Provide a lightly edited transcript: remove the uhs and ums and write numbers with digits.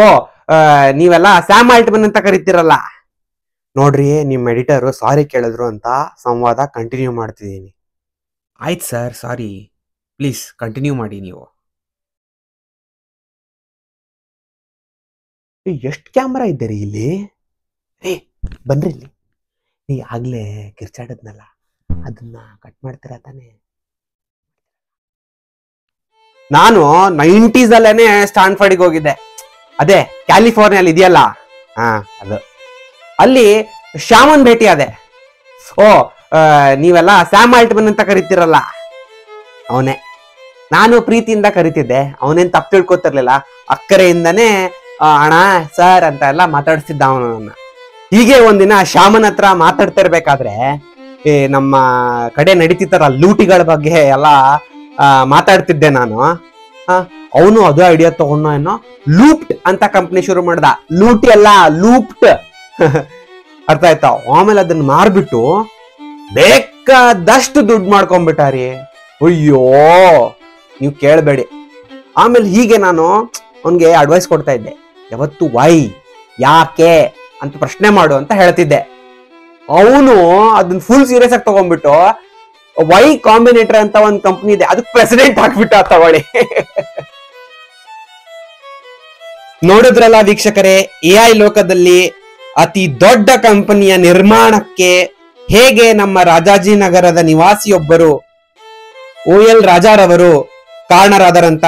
ಓ ನೀವೆಲ್ಲ ಸ್ಯಾಮ್ ಆಲ್ಟ್ಮನ್ ಅಂತ ಕರಿತೀರಲ್ಲ. ನೋಡ್ರಿ, ನಿಮ್ ಎಡಿಟರ್ ಸಾರಿ ಕೇಳಿದ್ರು ಅಂತ ಸಂವಾದ ಕಂಟಿನ್ಯೂ ಮಾಡ್ತಿದ್ದೀನಿ. ಆಯ್ತು ಸರ್, ಸಾರಿ. ಪ್ಲೀಸ್ ಕಂಟಿನ್ಯೂ ಮಾಡಿ ನೀವು. ಎಷ್ಟು ಕ್ಯಾಮ್ರಾ ಇದ್ದೀರಿ ಇಲ್ಲಿ? ಏ ಬನ್ರಿ ಇಲ್ಲಿ. ನೀ ಆಗ್ಲೇ ಕಿರ್ಚಾಡದ್ನಲ್ಲ, ಅದನ್ನ ಕಟ್ ಮಾಡ್ತೀರಾ ತಾನೆ? ನಾನು 90s ಅಲ್ಲೇನೆ ಸ್ಟಾನ್ಫರ್ಡ್ಗೆ ಹೋಗಿದ್ದೆ. ಅದೇ ಕ್ಯಾಲಿಫೋರ್ನಿಯಲ್ಲಿ ಇದೆಯಲ್ಲ, ಅದು. ಅಲ್ಲಿ ಶ್ಯಾಮನ್ ಭೇಟಿ ಆದೆ. ಓ ನೀವೆಲ್ಲ ಸ್ಯಾಮ್ ಆಲ್ಟ್ಮನ್ ಅಂತ ಕರಿತೀರಲ್ಲ, ಅವನೇ. ನಾನು ಪ್ರೀತಿಯಿಂದ ಕರಿತಿದ್ದೆ, ಅವನೇನ್ ತಪ್ಪು ತಿಳ್ಕೊತಿರ್ಲಿಲ್ಲ. ಅಕ್ಕರೆಯಿಂದನೇ ಅಣ್ಣ ಸರ್ ಅಂತ ಎಲ್ಲ ಮಾತಾಡಿಸ್ತಿದ್ದ ಅವನನ್ನ. ಹೀಗೆ ಒಂದಿನ ಶ್ಯಾಮನ್ ಹತ್ರ ಮಾತಾಡ್ತಿರ್ಬೇಕಾದ್ರೆ ನಮ್ಮ ಕಡೆ ನಡೀತಿತ್ತಾರ ಲೂಟಿಗಳ ಬಗ್ಗೆ ಎಲ್ಲ ಮಾತಾಡ್ತಿದ್ದೆ ನಾನು. ಅವನು ಅದೇ ಐಡಿಯಾ ತಗೊಂಡ ಏನೋ ಲೂಪ್ಟ್ ಅಂತ ಕಂಪ್ನಿ ಶುರು ಮಾಡ್ದ. ಲೂಟಿ ಅಲ್ಲ, ಲೂಪ್ಟ್. ಅರ್ಥ ಆಯ್ತಾ? ಆಮೇಲೆ ಅದನ್ನ ಮಾರ್ಬಿಟ್ಟು ಬೇಕಾದಷ್ಟು ದುಡ್ಡು ಮಾಡ್ಕೊಂಡ್ಬಿಟ್ಟಾರಿ. ಅಯ್ಯೋ, ನೀವು ಕೇಳಬೇಡಿ. ಆಮೇಲೆ ಹೀಗೆ ನಾನು ಅವನ್ಗೆ ಅಡ್ವೈಸ್ ಕೊಡ್ತಾ ಇದ್ದೆ. ಯಾವತ್ತು ವೈ, ಯಾಕೆ ಅಂತ ಪ್ರಶ್ನೆ ಮಾಡು ಅಂತ ಹೇಳ್ತಿದ್ದೆ. ಅವನು ಅದನ್ನ ಫುಲ್ ಸೀರಿಯಸ್ ಆಗಿ ತಗೊಂಡ್ಬಿಟ್ಟು ವೈ ಕಾಂಬಿನೇಟರ್ ಅಂತ ಒಂದು ಕಂಪ್ನಿ ಇದೆ, ಅದಕ್ಕೆ ಪ್ರೆಸಿಡೆಂಟ್ ಹಾಕ್ಬಿಟ್ಟ ತಗೊಳ್ಳಿ. ನೋಡಿದ್ರಲ್ಲ ವೀಕ್ಷಕರೇ, ಎಐ ಲೋಕದಲ್ಲಿ ಅತಿ ದೊಡ್ಡ ಕಂಪನಿಯ ನಿರ್ಮಾಣಕ್ಕೆ ಹೇಗೆ ನಮ್ಮ ರಾಜಾಜಿನಗರದ ನಿವಾಸಿಯೊಬ್ಬರು OL ರಾಜಾರವರು ಕಾರಣರಾದರಂತ.